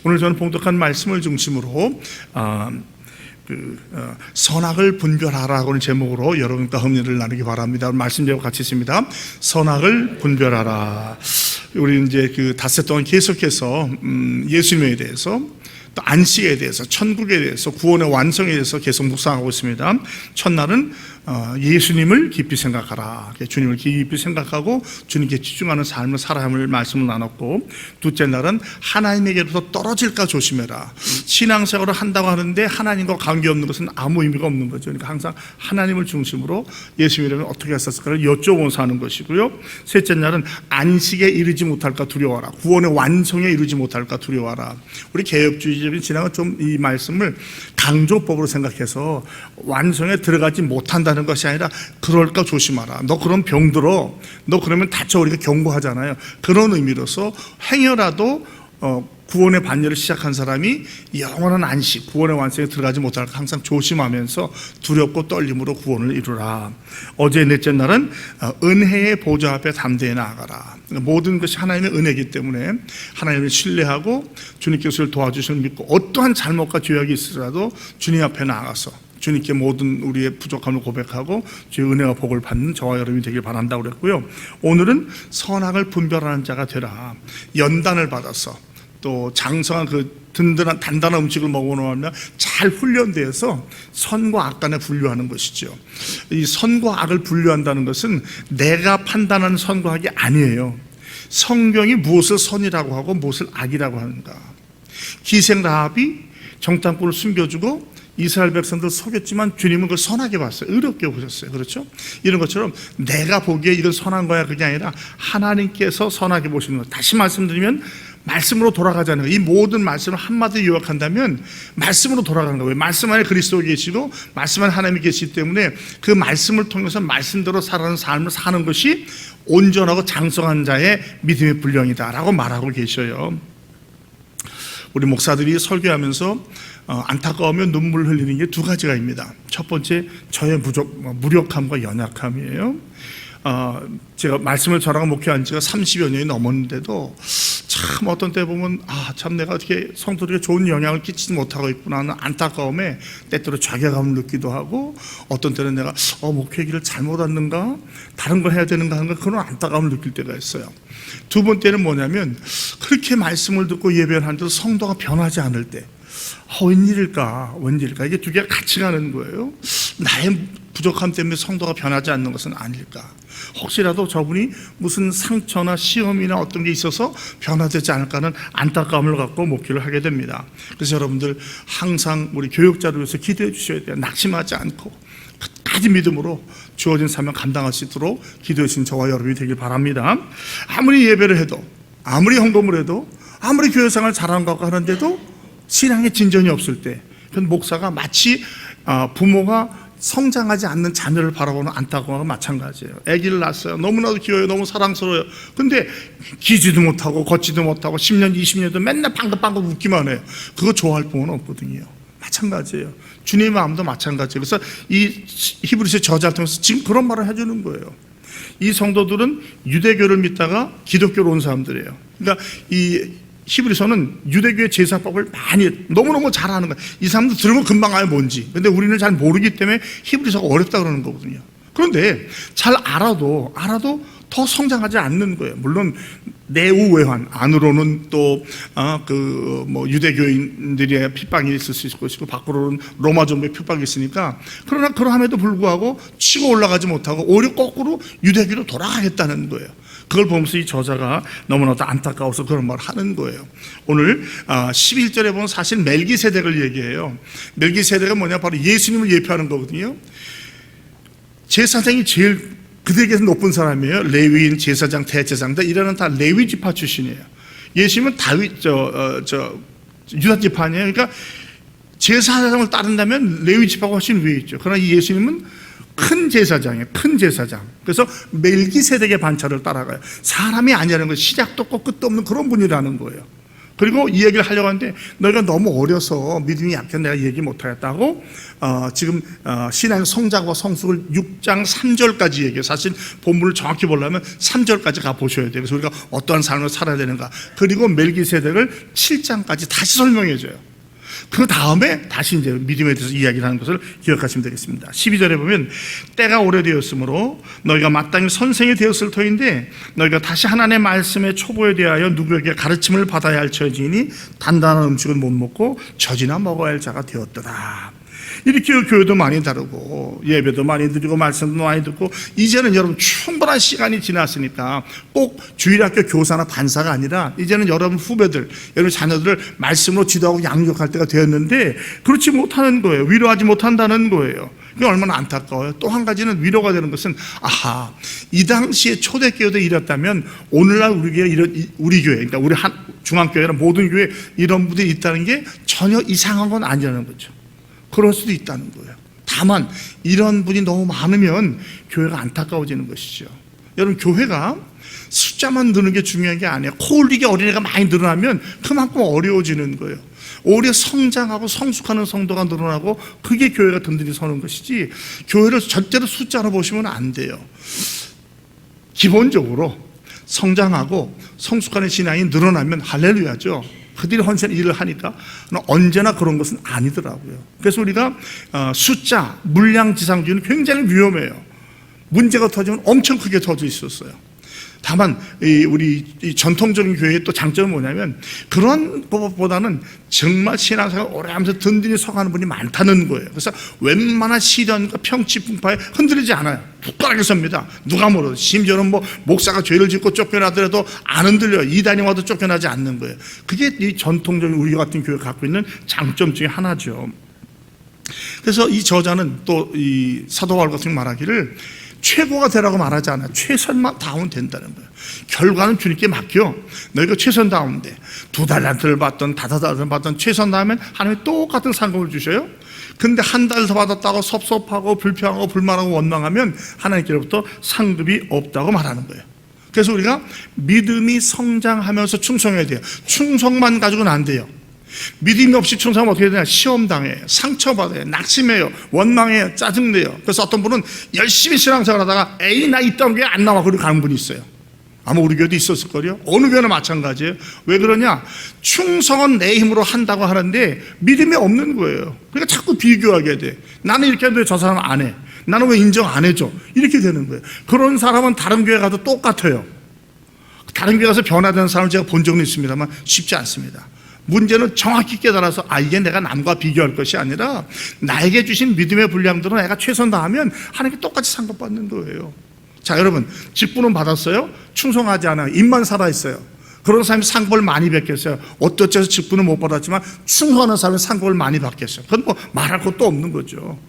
오늘 저는 봉독한 말씀을 중심으로 선악을 분별하라고는 제목으로 여러분과 험리를 나누기 바랍니다. 말씀 제목 같이 있습니다. 선악을 분별하라. 우리 이제 그 닷새 동안 계속해서 예수님에 대해서, 또 안식에 대해서, 천국에 대해서, 구원의 완성에 대해서 계속 묵상하고 있습니다. 첫날은 예수님을 깊이 생각하라. 주님을 깊이 생각하고 주님께 집중하는 삶을 살아야 함을 말씀을 나눴고, 둘째 날은 하나님에게로부터 떨어질까 조심해라. 신앙생활을 한다고 하는데 하나님과 관계없는 것은 아무 의미가 없는 거죠. 그러니까 항상 하나님을 중심으로 예수님이라면 어떻게 했었을까를 여쭤보면서 하는 것이고요. 셋째 날은 안식에 이르지 못할까 두려워하라. 구원의 완성에 이르지 못할까 두려워하라. 우리 개혁주의적인 신앙은 좀 이 말씀을 강조법으로 생각해서 완성에 들어가지 못한다는 것이 아니라 그럴까 조심하라. 너 그럼 병들어. 너 그러면 다쳐. 우리가 경고하잖아요. 그런 의미로서 행여라도 구원의 반열을 시작한 사람이 영원한 안식, 구원의 완성에 들어가지 못할까 항상 조심하면서 두렵고 떨림으로 구원을 이루라. 어제 넷째 날은 은혜의 보좌 앞에 담대히 나아가라. 모든 것이 하나님의 은혜이기 때문에 하나님을 신뢰하고 주님께서 도와주시는 믿고 어떠한 잘못과 죄악이 있으라도 주님 앞에 나아가서 주님께 모든 우리의 부족함을 고백하고 주의 은혜와 복을 받는 저와 여러분이 되길 바란다고 그랬고요. 오늘은 선악을 분별하는 자가 되라. 연단을 받아서 또 장성한 그 든든한 단단한 음식을 먹어놓으면 잘 훈련되어서 선과 악 간에 분류하는 것이죠. 이 선과 악을 분류한다는 것은 내가 판단하는 선과 악이 아니에요. 성경이 무엇을 선이라고 하고 무엇을 악이라고 하는가. 기생 라합이 정탐꾼을 숨겨주고 이스라엘 백성들 속였지만 주님은 그걸 선하게 봤어요. 의롭게 보셨어요. 그렇죠? 이런 것처럼 내가 보기에 이건 선한 거야 그게 아니라 하나님께서 선하게 보시는 것. 다시 말씀드리면 말씀으로 돌아가자는 거예요. 이 모든 말씀을 한마디로 요약한다면 말씀으로 돌아가는 거예요. 말씀 안에 그리스도 계시고 말씀 안에 하나님이 계시기 때문에 그 말씀을 통해서 말씀대로 살아가는 삶을 사는 것이 온전하고 장성한 자의 믿음의 분량이다라고 말하고 계셔요. 우리 목사들이 설교하면서 안타까우면 눈물 흘리는 게 두 가지가입니다. 첫 번째, 저의 무력함과 연약함이에요. 제가 말씀을 전하고 목회한 지가 30여 년이 넘었는데도 참 어떤 때 보면 참 내가 어떻게 성도들에게 좋은 영향을 끼치지 못하고 있구나 하는 안타까움에 때때로 자괴감을 느끼도 하고, 어떤 때는 내가 목회 길을 잘못 왔는가, 다른 걸 해야 되는가 하는 그런 안타까움을 느낄 때가 있어요. 두 번째는 뭐냐면 그렇게 말씀을 듣고 예배를 하는데도 성도가 변하지 않을 때 웬일일까 이게 두 개가 같이 가는 거예요. 나의 부족함 때문에 성도가 변하지 않는 것은 아닐까. 혹시라도 저분이 무슨 상처나 시험이나 어떤 게 있어서 변화되지 않을까 하는 안타까움을 갖고 목회를 하게 됩니다. 그래서 여러분들 항상 우리 교육자를 위해서 기도해 주셔야 돼요. 낙심하지 않고 끝까지 믿음으로 주어진 사명 감당할 수 있도록 기도해 주신 저와 여러분이 되길 바랍니다. 아무리 예배를 해도, 아무리 헌금을 해도, 아무리 교회생활을 잘하는 것 같고 하는데도 신앙에 진전이 없을 때, 그 목사가 마치 부모가 성장하지 않는 자녀를 바라보는 안타까움과 마찬가지예요. 아기를 낳았어요. 너무나도 귀여워요. 너무 사랑스러워요. 근데 기지도 못하고 걷지도 못하고 10년, 20년도 맨날 방긋방긋 웃기만 해요. 그거 좋아할 부모는 없거든요. 마찬가지예요. 주님의 마음도 마찬가지예요. 그래서 이 히브리서 저자를 통해서 지금 그런 말을 해주는 거예요. 이 성도들은 유대교를 믿다가 기독교로 온 사람들이에요. 그러니까 이 히브리서는 유대교의 제사법을 너무너무 잘하는 거예요. 이 사람들 들으면 금방 알아요, 뭔지. 근데 우리는 잘 모르기 때문에 히브리서가 어렵다 그러는 거거든요. 그런데 잘 알아도 더 성장하지 않는 거예요. 물론 내우외환 안으로는 또 유대교인들의 핍박이 있을 수 있을 것이고 밖으로는 로마 정부의 핍박이 있으니까, 그러나 그러함에도 불구하고 치고 올라가지 못하고 오히려 거꾸로 유대교로 돌아가겠다는 거예요. 그걸 보면서 이 저자가 너무나도 안타까워서 그런 말을 하는 거예요. 오늘 11절에 보면 사실 멜기세덱을 얘기해요. 멜기세덱은 뭐냐, 바로 예수님을 예표하는 거거든요. 제사장이 제일 그들에게서 높은 사람이에요. 레위인, 제사장, 대제사장, 이러는 다 레위 지파 출신이에요. 예수님은 유다 지파니에요. 그러니까 제사장을 따른다면 레위 지파가 훨씬 위에 있죠. 그러나 이 예수님은 큰 제사장이에요. 큰 제사장. 그래서 멜기세덱의 반차를 따라가요. 사람이 아니라는 거예요. 시작도 없고 끝도 없는 그런 분이라는 거예요. 그리고 이 얘기를 하려고 하는데 너희가 너무 어려서 믿음이 약해서 내가 얘기 못하겠다고 지금 신앙 성장과 성숙을 6장 3절까지 얘기해요. 사실 본문을 정확히 보려면 3절까지 가보셔야 돼요. 그래서 우리가 어떠한 삶을 살아야 되는가. 그리고 멜기세덱을 7장까지 다시 설명해줘요. 그 다음에 다시 이제 믿음에 대해서 이야기를 하는 것을 기억하시면 되겠습니다. 12절에 보면 때가 오래되었으므로 너희가 마땅히 선생이 되었을 터인데 너희가 다시 하나님의 말씀의 초보에 대하여 누구에게 가르침을 받아야 할 처지이니 단단한 음식은 못 먹고 젖이나 먹어야 할 자가 되었더라. 이렇게 교회도 많이 다르고 예배도 많이 드리고 말씀도 많이 듣고 이제는 여러분 충분한 시간이 지났으니까 꼭 주일학교 교사나 반사가 아니라 이제는 여러분 후배들, 여러분 자녀들을 말씀으로 지도하고 양육할 때가 되었는데 그렇지 못하는 거예요. 위로하지 못한다는 거예요. 그게 얼마나 안타까워요. 또 한 가지는 위로가 되는 것은 이 당시에 초대교회도 이랬다면 오늘날 우리 교회, 그러니까 우리 중앙교회나 모든 교회 이런 분들이 있다는 게 전혀 이상한 건 아니라는 거죠. 그럴 수도 있다는 거예요. 다만 이런 분이 너무 많으면 교회가 안타까워지는 것이죠. 여러분 교회가 숫자만 느는 게 중요한 게 아니에요. 코올리게 어린애가 많이 늘어나면 그만큼 어려워지는 거예요. 오히려 성장하고 성숙하는 성도가 늘어나고 그게 교회가 든든히 서는 것이지 교회를 절대로 숫자로 보시면 안 돼요. 기본적으로 성장하고 성숙하는 신앙이 늘어나면 할렐루야죠. 그들이 헌신 일을 하니까 언제나 그런 것은 아니더라고요. 그래서 우리가 숫자, 물량지상주의는 굉장히 위험해요. 문제가 터지면 엄청 크게 터져 있었어요. 다만 우리 전통적인 교회의 또 장점은 뭐냐면 그런 것보다는 정말 신앙생활 오래 하면서 든든히 서가는 분이 많다는 거예요. 그래서 웬만한 시련과 평치풍파에 흔들리지 않아요. 굳건하게 섭니다. 누가 뭐라도 심지어는 목사가 죄를 짓고 쫓겨나더라도 안 흔들려요. 이단이 와도 쫓겨나지 않는 거예요. 그게 이 전통적인 우리 같은 교회가 갖고 있는 장점 중에 하나죠. 그래서 이 저자는 또 이 사도 바울 같은 말하기를 최고가 되라고 말하지 않아요. 최선만 다하면 된다는 거예요. 결과는 주님께 맡겨. 너희가 최선 다하면 돼. 2달란트를 받던 5달란트를 받던 최선 다하면 하나님이 똑같은 상급을 주셔요. 근데 한 달 더 받았다고 섭섭하고 불평하고 불만하고 원망하면 하나님께로부터 상급이 없다고 말하는 거예요. 그래서 우리가 믿음이 성장하면서 충성해야 돼요. 충성만 가지고는 안 돼요. 믿음이 없이 충성하면 어떻게 되냐? 시험당해요, 상처받아요, 낙심해요, 원망해요, 짜증내요. 그래서 어떤 분은 열심히 신앙생활 하다가 에이 나 이딴 게 안 나와 그러고 가는 분이 있어요. 아마 우리 교회도 있었을 거예요. 어느 교회나 마찬가지예요. 왜 그러냐? 충성은 내 힘으로 한다고 하는데 믿음이 없는 거예요. 그러니까 자꾸 비교하게 돼. 나는 이렇게 하는데 저 사람은 안 해. 나는 왜 인정 안 해줘? 이렇게 되는 거예요. 그런 사람은 다른 교회 가도 똑같아요. 다른 교회 가서 변화되는 사람을 제가 본 적은 있습니다만 쉽지 않습니다. 문제는 정확히 깨달아서 이게 내가 남과 비교할 것이 아니라 나에게 주신 믿음의 분량대로 내가 최선 다하면 하나님께 똑같이 상급받는 거예요. 자, 여러분 직분은 받았어요? 충성하지 않아요. 입만 살아있어요. 그런 사람이 상급을 많이 받겠어요? 어떠해서 직분은 못 받았지만 충성하는 사람이 상급을 많이 받겠어요? 그건 말할 것도 없는 거죠.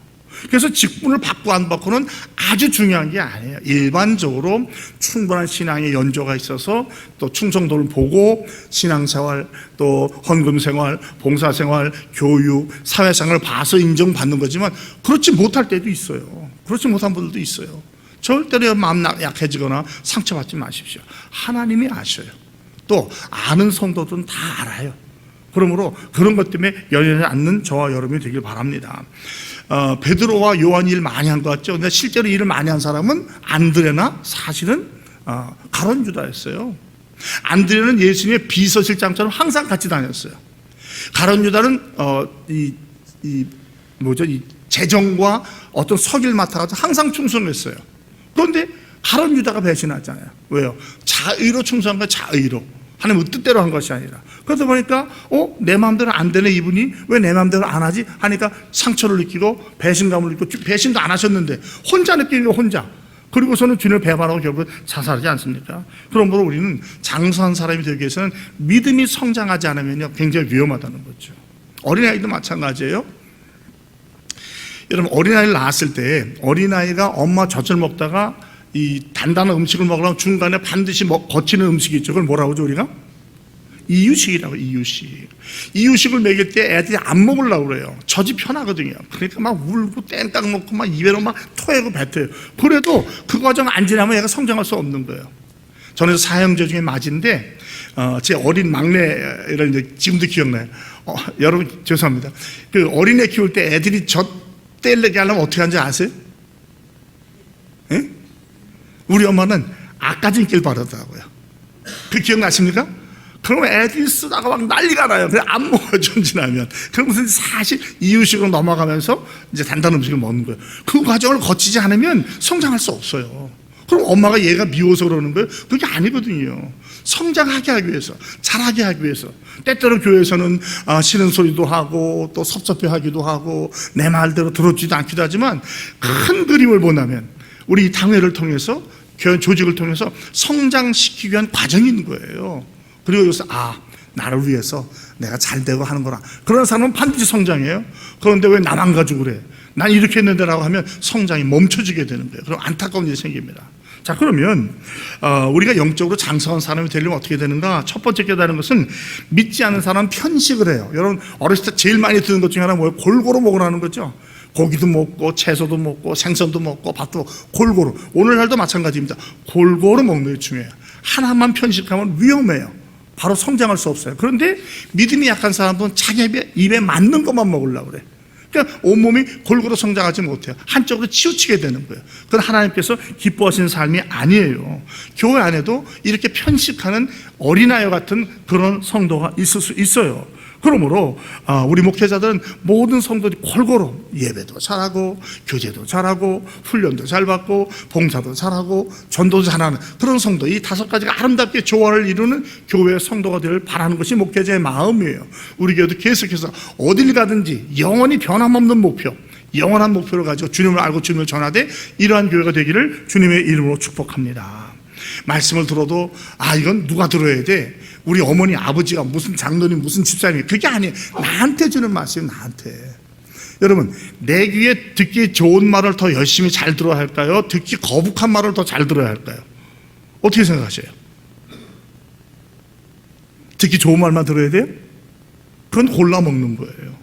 그래서 직분을 받고 안 받고는 아주 중요한 게 아니에요. 일반적으로 충분한 신앙의 연조가 있어서 또 충성도를 보고 신앙생활, 또 헌금생활, 봉사생활, 교육, 사회생활을 봐서 인정받는 거지만 그렇지 못할 때도 있어요. 그렇지 못한 분들도 있어요. 절대로 마음 약해지거나 상처받지 마십시오. 하나님이 아셔요. 또 아는 성도들은 다 알아요. 그러므로 그런 것 때문에 열리지 않는 저와 여러분이 되길 바랍니다. 베드로와 요한이 일 많이 한 것 같죠. 근데 실제로 일을 많이 한 사람은 안드레나 사실은 가룟 유다였어요. 안드레는 예수님의 비서실장처럼 항상 같이 다녔어요. 가룟 유다는 이 재정과 어떤 서기를 맡아가지고 항상 충성했어요. 그런데 가룟 유다가 배신하잖아요. 왜요? 자의로 충성한 거예요. 자의로. 하나님의 뜻대로 한 것이 아니라. 그러다 보니까 내 마음대로 안 되네 이분이 왜 내 마음대로 안 하지? 하니까 상처를 느끼고 배신감을 느끼고 배신도 안 하셨는데 혼자 느끼는 거 혼자. 그리고서는 주님을 배반하고 결국 자살하지 않습니까? 그러므로 우리는 장수한 사람이 되기 위해서는 믿음이 성장하지 않으면요 굉장히 위험하다는 거죠. 어린아이도 마찬가지예요. 여러분 어린아이를 낳았을 때 어린아이가 엄마 젖을 먹다가 이 단단한 음식을 먹으려면 중간에 반드시 거치는 음식이 있죠. 그걸 뭐라고 하죠 우리가? 이유식이라고. 이유식을 먹일 때 애들이 안 먹으려고 그래요. 젖이 편하거든요. 그러니까 막 울고 땡깡 먹고 막 입에로 막 토하고 뱉어요. 그래도 그 과정 안 지나면 얘가 성장할 수 없는 거예요. 저는 사형제 중에 맞인데 제 어린 막내를 이제 지금도 기억나요. 여러분 죄송합니다. 그 어린애 키울 때 애들이 젖 떼려게 하려면 어떻게 하는지 아세요? 예? 우리 엄마는 아까진길 바르더라고요. 그 기억나십니까? 그러면 애들이 쓰다가 막 난리가 나요. 그냥 안 먹어요, 전진하면. 그러면서 사실 이유식으로 넘어가면서 이제 단단한 음식을 먹는 거예요. 그 과정을 거치지 않으면 성장할 수 없어요. 그럼 엄마가 얘가 미워서 그러는 거예요? 그게 아니거든요. 성장하게 하기 위해서, 잘하게 하기 위해서. 때때로 교회에서는 싫은 소리도 하고 또 섭섭해하기도 하고 내 말대로 들어주지도 않기도 하지만 큰 그림을 본다면 우리 당회를 통해서 교회 조직을 통해서 성장시키기 위한 과정이 있는 거예요. 그리고 여기서 나를 위해서 내가 잘 되고 하는 거라. 그런 사람은 반드시 성장해요. 그런데 왜 나만 가지고 그래? 난 이렇게 했는데라고 하면 성장이 멈춰지게 되는 거예요. 그럼 안타까운 일이 생깁니다. 자, 그러면 우리가 영적으로 장성한 사람이 되려면 어떻게 되는가? 첫 번째 깨달은 것은 믿지 않는 사람은 편식을 해요. 여러분 어렸을 때 제일 많이 듣는 것 중에 하나는 뭐예요? 골고루 먹으라는 거죠. 고기도 먹고 채소도 먹고 생선도 먹고 밥도 골고루. 오늘날도 마찬가지입니다. 골고루 먹는 게 중요해요. 하나만 편식하면 위험해요. 바로 성장할 수 없어요. 그런데 믿음이 약한 사람은 자기 입에 맞는 것만 먹으려고 그래. 그러니까 온몸이 골고루 성장하지 못해요. 한쪽으로 치우치게 되는 거예요. 그건 하나님께서 기뻐하시는 삶이 아니에요. 교회 안에도 이렇게 편식하는 어린아이 같은 그런 성도가 있을 수 있어요. 그러므로 우리 목회자들은 모든 성도들이 골고루 예배도 잘하고 교제도 잘하고 훈련도 잘 받고 봉사도 잘하고 전도도 잘하는 그런 성도, 이 5가지가 아름답게 조화를 이루는 교회의 성도가 되길 바라는 것이 목회자의 마음이에요. 우리 교회도 계속해서 어딜 가든지 영원히 변함없는 목표, 영원한 목표를 가지고 주님을 알고 주님을 전하되 이러한 교회가 되기를 주님의 이름으로 축복합니다. 말씀을 들어도 이건 누가 들어야 돼? 우리 어머니 아버지가 무슨 장로님 무슨 집사님이, 그게 아니에요. 나한테 주는 말씀이 나한테. 여러분 내 귀에 듣기 좋은 말을 더 열심히 잘 들어야 할까요? 듣기 거북한 말을 더 잘 들어야 할까요? 어떻게 생각하세요? 듣기 좋은 말만 들어야 돼요? 그건 골라 먹는 거예요.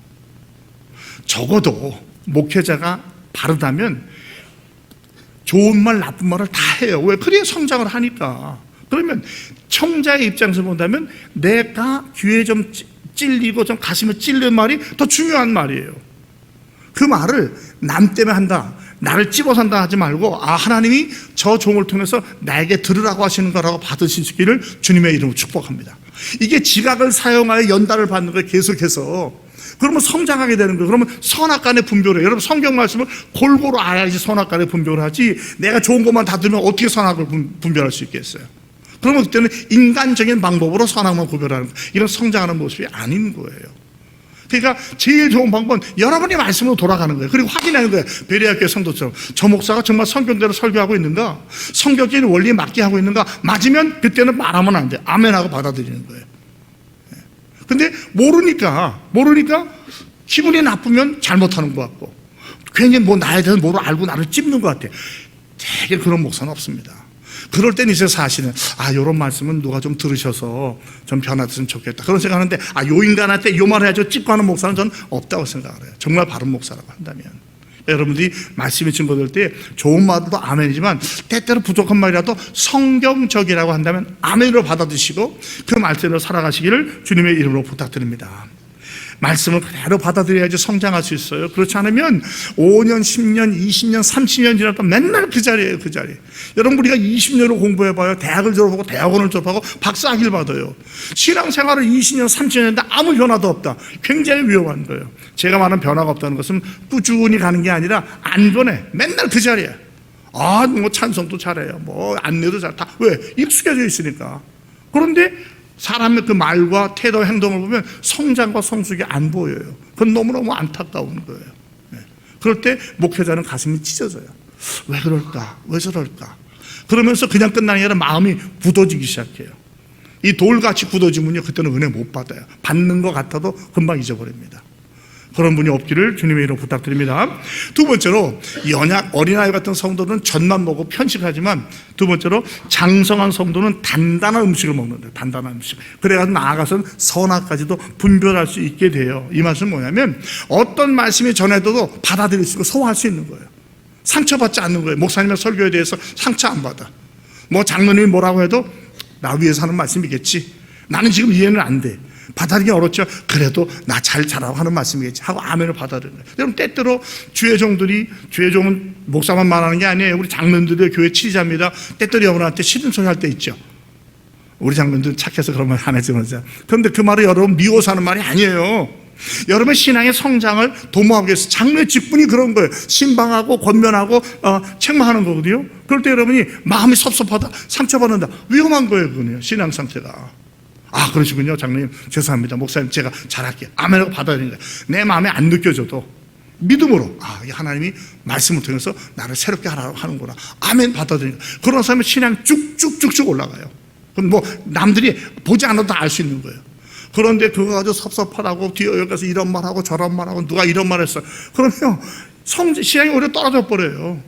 적어도 목회자가 바르다면 좋은 말 나쁜 말을 다 해요. 왜? 그래야 성장을 하니까. 그러면 청자의 입장에서 본다면 내가 귀에 좀 찔리고 좀 가슴에 찔리는 말이 더 중요한 말이에요. 그 말을 남 때문에 한다, 나를 찝어서 한다 하지 말고 하나님이 저 종을 통해서 나에게 들으라고 하시는 거라고 받으시기를 주님의 이름으로 축복합니다. 이게 지각을 사용하여 연단을 받는 거예요. 계속해서. 그러면 성장하게 되는 거예요. 그러면 선악간의 분별을, 여러분 성경 말씀을 골고루 알아야지 선악간의 분별을 하지, 내가 좋은 것만 다 들으면 어떻게 선악을 분별할 수 있겠어요? 그러면 그때는 인간적인 방법으로 선악만 구별하는, 이런 성장하는 모습이 아닌 거예요. 그러니까 제일 좋은 방법은 여러분이 말씀으로 돌아가는 거예요. 그리고 확인하는 거예요. 베레아교회 성도처럼 저 목사가 정말 성경대로 설교하고 있는가, 성경적인 원리에 맞게 하고 있는가. 맞으면 그때는 말하면 안 돼. 아멘하고 받아들이는 거예요. 근데 모르니까 기분이 나쁘면 잘못하는 것 같고, 괜히 나에 대해서 뭐로 알고 나를 찝는 것 같아. 되게 그런 목사는 없습니다. 그럴 땐 이제 사실은 이런 말씀은 누가 좀 들으셔서 좀 변화됐으면 좋겠다, 그런 생각하는데 요 인간한테 요 말 해야죠 찝고 하는 목사는 저는 없다고 생각을 해요. 정말 바른 목사라고 한다면. 여러분들이 말씀이 증거될 때 좋은 말도 아멘이지만 때때로 부족한 말이라도 성경적이라고 한다면 아멘으로 받아들이시고 그 말씀으로 살아가시기를 주님의 이름으로 부탁드립니다. 말씀을 그대로 받아들여야지 성장할 수 있어요. 그렇지 않으면 5년, 10년, 20년, 30년 지나도 맨날 그 자리예요. 그 자리. 여러분 우리가 20년을 공부해봐요. 대학을 졸업하고 대학원을 졸업하고 박사학위를 받아요. 신앙생활을 20년, 30년 했는데 아무 변화도 없다. 굉장히 위험한 거예요. 제가 말하는 변화가 없다는 것은 꾸준히 가는 게 아니라 안 변해. 맨날 그 자리에. 찬송도 잘해요. 안내도 다. 왜? 익숙해져 있으니까. 그런데 사람의 그 말과 태도, 행동을 보면 성장과 성숙이 안 보여요. 그건 너무너무 안타까운 거예요. 그럴 때 목회자는 가슴이 찢어져요. 왜 그럴까? 왜 저럴까? 그러면서 그냥 끝나는 게 아니라 마음이 굳어지기 시작해요. 이 돌같이 굳어지면요, 그때는 은혜 못 받아요. 받는 것 같아도 금방 잊어버립니다. 그런 분이 없기를 주님의 이름으로 부탁드립니다. 두 번째로, 연약 어린아이 같은 성도는 젖만 먹고 편식하지만, 두 번째로 장성한 성도는 단단한 음식을 먹는다. 단단한 음식. 그래가지고 나아가서는 선악까지도 분별할 수 있게 돼요. 이 말씀은 뭐냐면 어떤 말씀이 전해도 받아들일 수 있고 소화할 수 있는 거예요. 상처받지 않는 거예요. 목사님의 설교에 대해서 상처 안 받아. 장로님이 뭐라고 해도 나 위해서 하는 말씀이겠지, 나는 지금 이해는 안 돼. 받아들이기 어렵죠. 그래도 나 잘 자라고 하는 말씀이겠지 하고 아멘을 받아들이는 거예요. 여러분 때때로 주의 종들이, 주의 종은 목사만 말하는 게 아니에요. 우리 장로들이 교회 치자입니다. 때때로 여러분한테 싫은 소리 할 때 있죠. 우리 장로들은 착해서 그런 말 안 해주는 거죠. 그런데 그 말을 여러분 미워서 하는 말이 아니에요. 여러분의 신앙의 성장을 도모하기 위해서 장로의 직분이 그런 거예요. 신방하고 권면하고 책망하는 거거든요. 그럴 때 여러분이 마음이 섭섭하다, 상처받는다, 위험한 거예요. 그거는요, 신앙 상태가. 아, 그러시군요. 장로님 죄송합니다. 목사님 제가 잘할게요. 아멘하고 받아들이는 거예요. 내 마음에 안 느껴져도 믿음으로 하나님이 말씀을 통해서 나를 새롭게 하라고 하는구나. 아멘 받아들이는 거예요. 그런 사람은 신앙 쭉쭉쭉쭉 올라가요. 그럼 뭐 남들이 보지 않아도 알 수 있는 거예요. 그런데 그거 가지고 섭섭하다고 뒤에 여기 가서 이런 말하고 저런 말하고 누가 이런 말 했어. 그러면 신앙이 오히려 떨어져 버려요.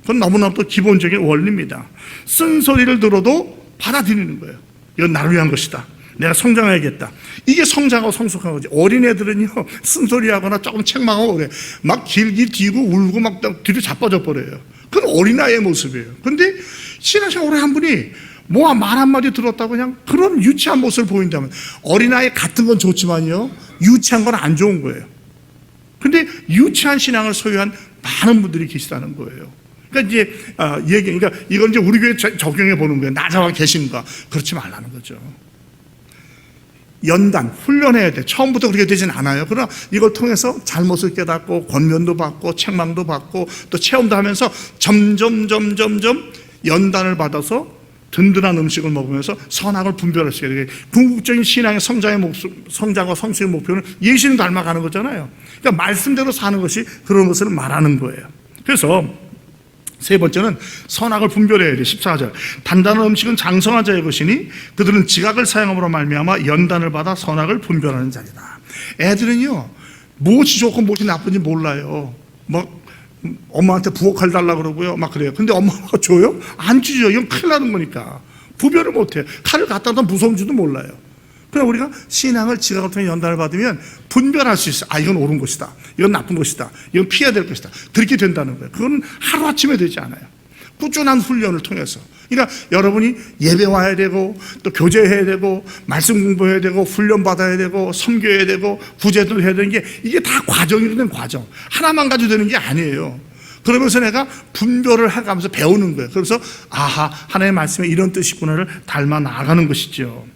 그건 너무나도 기본적인 원리입니다. 쓴소리를 들어도 받아들이는 거예요. 이건 나를 위한 것이다. 내가 성장해야겠다. 이게 성장하고 성숙한 거지. 어린애들은요, 쓴소리하거나 조금 책망하고 그래. 막 길게 뛰고 울고 막 뒤로 자빠져 버려요. 그건 어린아이의 모습이에요. 근데 신앙생활 오래 한 분이 뭐 말 한마디 들었다고 그냥 그런 유치한 모습을 보인다면, 어린아이 같은 건 좋지만요, 유치한 건 안 좋은 거예요. 근데 유치한 신앙을 소유한 많은 분들이 계시다는 거예요. 그러니까 이제 그러니까 이건 이제 우리 교회에 적용해 보는 거예요. 나자와 계신가. 그렇지 말라는 거죠. 연단, 훈련해야 돼. 처음부터 그렇게 되진 않아요. 그러나 이걸 통해서 잘못을 깨닫고 권면도 받고 책망도 받고 또 체험도 하면서 점점 연단을 받아서 든든한 음식을 먹으면서 선악을 분별할 수 있게. 궁극적인 신앙의 성장과 성숙의 목표는 예수님 닮아가는 거잖아요. 그러니까 말씀대로 사는 것이 그런 것을 말하는 거예요. 그래서 세 번째는 선악을 분별해야 돼. 14절. 단단한 음식은 장성한 자의 것이니 그들은 지각을 사용함으로 말미암아 연단을 받아 선악을 분별하는 자리다. 애들은요, 무엇이 좋고 무엇이 나쁜지 몰라요. 엄마한테 부엌칼 달라고 그러고요, 막 그래요. 근데 엄마가 줘요? 안 주죠. 이건 큰일 나는 거니까. 구별을 못해요. 칼을 갖다 놔도 무서운지도 몰라요. 그럼 우리가 신앙을 지각을 통해 연단을 받으면 분별할 수 있어요. 이건 옳은 것이다, 이건 나쁜 것이다, 이건 피해야 될 것이다. 그렇게 된다는 거예요. 그건 하루아침에 되지 않아요. 꾸준한 훈련을 통해서. 그러니까 여러분이 예배 와야 되고 또 교제해야 되고 말씀 공부해야 되고 훈련 받아야 되고 섬겨야 되고 구제도 해야 되는 게, 이게 다 과정이거든. 과정 하나만 가지고 되는 게 아니에요. 그러면서 내가 분별을 해가면서 배우는 거예요. 그래서 하나님의 말씀에 이런 뜻이 있구나를 닮아 나아가는 것이죠.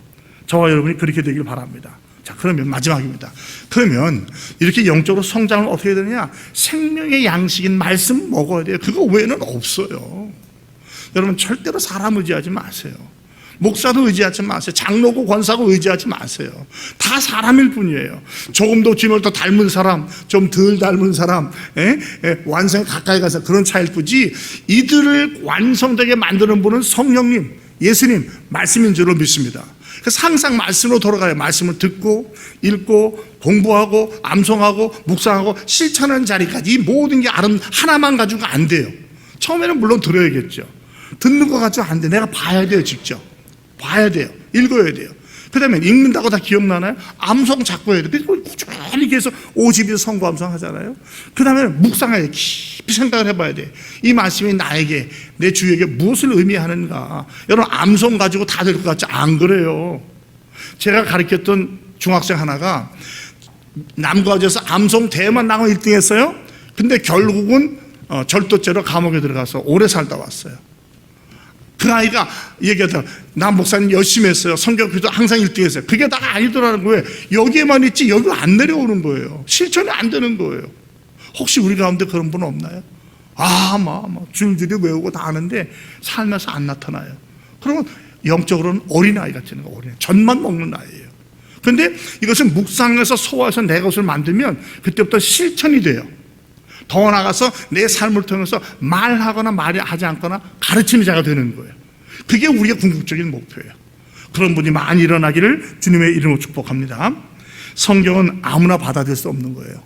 저와 여러분이 그렇게 되길 바랍니다. 자, 그러면 마지막입니다. 그러면 이렇게 영적으로 성장을 어떻게 해야 되느냐? 생명의 양식인 말씀 먹어야 돼요. 그거 외에는 없어요. 여러분 절대로 사람 의지하지 마세요. 목사도 의지하지 마세요. 장로고 권사고 의지하지 마세요. 다 사람일 뿐이에요. 조금 더 주님을 더 닮은 사람, 좀 덜 닮은 사람, 완성에 가까이 가서 그런 차이일 뿐이지, 이들을 완성되게 만드는 분은 성령님, 예수님 말씀인 줄로 믿습니다. 그래서 항상 말씀으로 돌아가요. 말씀을 듣고 읽고 공부하고 암송하고 묵상하고 실천하는 자리까지 이 모든 게 하나만 가지고 안 돼요. 처음에는 물론 들어야겠죠. 듣는 거 가지고 안 돼. 내가 봐야 돼요. 직접 봐야 돼요. 읽어야 돼요. 그 다음에 읽는다고 다 기억나나요? 암송 자꾸 해야 돼요. 꾸준히 계속 50일 성구 암송 하잖아요. 그 다음에 묵상해야 돼. 깊이 생각을 해봐야 돼. 이 말씀이 나에게, 내 주에게 무엇을 의미하는가. 여러분 암송 가지고 다 될 것 같지? 안 그래요. 제가 가르쳤던 중학생 하나가 남과제에서 암송 대회만 나가면 1등 했어요. 근데 결국은 절도죄로 감옥에 들어가서 오래 살다 왔어요. 그 아이가 얘기하더라. 나 목사님 열심히 했어요. 성경교도 항상 1등 했어요. 그게 다가 아니더라는 거예요. 여기에만 있지 여기로 안 내려오는 거예요. 실천이 안 되는 거예요. 혹시 우리 가운데 그런 분 없나요? 줄줄이 외우고 다 아는데 살면서 안 나타나요. 그러면 영적으로는 어린아이 같은 거, 어린아이. 젖만 먹는 아이예요. 그런데 이것은 묵상해서 소화해서 내 것을 만들면 그때부터 실천이 돼요. 더 나아가서 내 삶을 통해서 말하거나 말하지 않거나 가르치는 자가 되는 거예요. 그게 우리의 궁극적인 목표예요. 그런 분이 많이 일어나기를 주님의 이름으로 축복합니다. 성경은 아무나 받아들일 수 없는 거예요.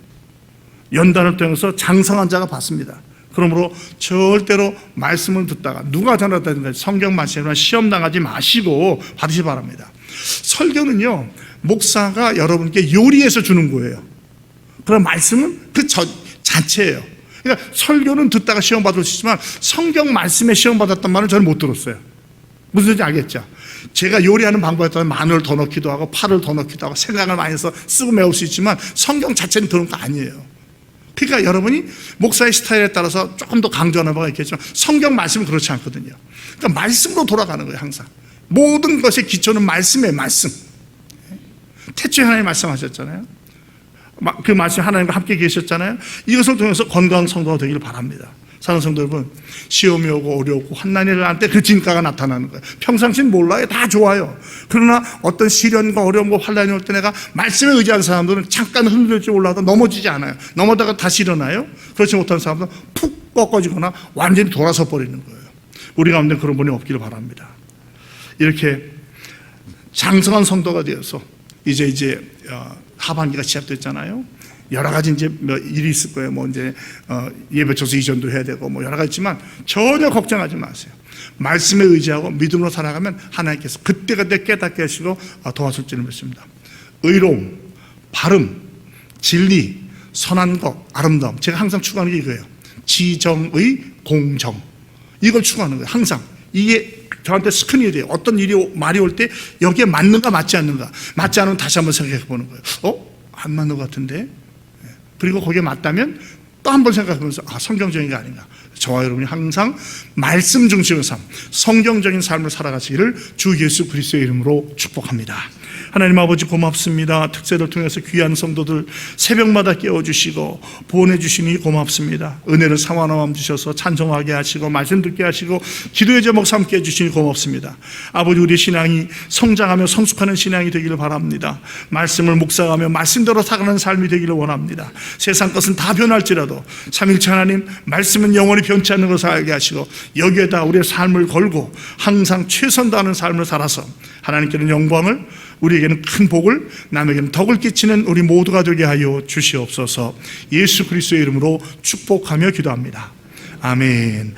연단을 통해서 장성한 자가 받습니다. 그러므로 절대로 말씀을 듣다가 누가 전하든가 성경 말씀이나 시험 당하지 마시고 받으시기 바랍니다. 설교는요, 목사가 여러분께 요리해서 주는 거예요. 그럼 말씀은 그 자체예요. 그러니까 설교는 듣다가 시험 받을 수 있지만 성경 말씀에 시험 받았단 말은 저는 못 들었어요. 무슨 소리인지 알겠죠? 제가 요리하는 방법에 따라 마늘을 더 넣기도 하고 파를 더 넣기도 하고 생강을 많이 해서 쓰고 매울 수 있지만 성경 자체는 그런 거 아니에요. 그러니까 여러분이 목사의 스타일에 따라서 조금 더 강조하는 바가 있겠지만 성경 말씀은 그렇지 않거든요. 그러니까 말씀으로 돌아가는 거예요. 항상 모든 것의 기초는 말씀이에요. 말씀. 태초에 하나님 말씀하셨잖아요. 그 말씀 하나님과 함께 계셨잖아요. 이것을 통해서 건강한 성도가 되기를 바랍니다. 사랑하는 성도 여러분, 시험이 오고 어렵고 환난이 일어날 때 그 진가가 나타나는 거예요. 평상시는 몰라요. 다 좋아요. 그러나 어떤 시련과 어려움과 환난이 올 때 내가 말씀에 의지한 사람들은 잠깐 흔들릴지 몰라도 넘어지지 않아요. 넘어다가 다시 일어나요. 그렇지 못한 사람들은 푹 꺾어지거나 완전히 돌아서 버리는 거예요. 우리 가운데 그런 분이 없기를 바랍니다. 이렇게 장성한 성도가 되어서 이제 하반기가 시작됐잖아요. 여러 가지 이제 일이 있을 거예요. 뭐 이제 예배 처소 이전도 해야 되고 뭐 여러 가지 있지만 전혀 걱정하지 마세요. 말씀에 의지하고 믿음으로 살아가면 하나님께서 그때그때 깨닫게 하시고 도와줄 줄을 믿습니다. 의로움, 바름, 진리, 선한 것, 아름다움. 제가 항상 추구하는 게 이거예요. 지정의 공정. 이걸 추구하는 거예요. 항상. 이게 저한테 스크린이 돼요. 어떤 말이 올 때 여기에 맞는가 맞지 않는가. 맞지 않으면 다시 한번 생각해 보는 거예요. 안 맞는 것 같은데. 그리고 거기에 맞다면 또 한 번 생각하면서 성경적인 게 아닌가. 저와 여러분이 항상 말씀 중심의 삶, 성경적인 삶을 살아가시기를 주 예수 그리스도의 이름으로 축복합니다. 하나님 아버지 고맙습니다. 특세를 통해서 귀한 성도들 새벽마다 깨워주시고 보내주시니 고맙습니다. 은혜를 상환함 주셔서 찬송하게 하시고 말씀 듣게 하시고 기도의 제목 삼게 해주시니 고맙습니다. 아버지, 우리 신앙이 성장하며 성숙하는 신앙이 되기를 바랍니다. 말씀을 묵상하며 말씀대로 살아가는 삶이 되기를 원합니다. 세상 것은 다 변할지라도 삼일체 하나님 말씀은 영원히 변치 않는 것을 알게 하시고 여기에다 우리의 삶을 걸고 항상 최선 다하는 삶을 살아서 하나님께는 영광을, 우리에게는 큰 복을, 남에게는 덕을 끼치는 우리 모두가 되게 하여 주시옵소서. 예수 그리스도의 이름으로 축복하며 기도합니다. 아멘.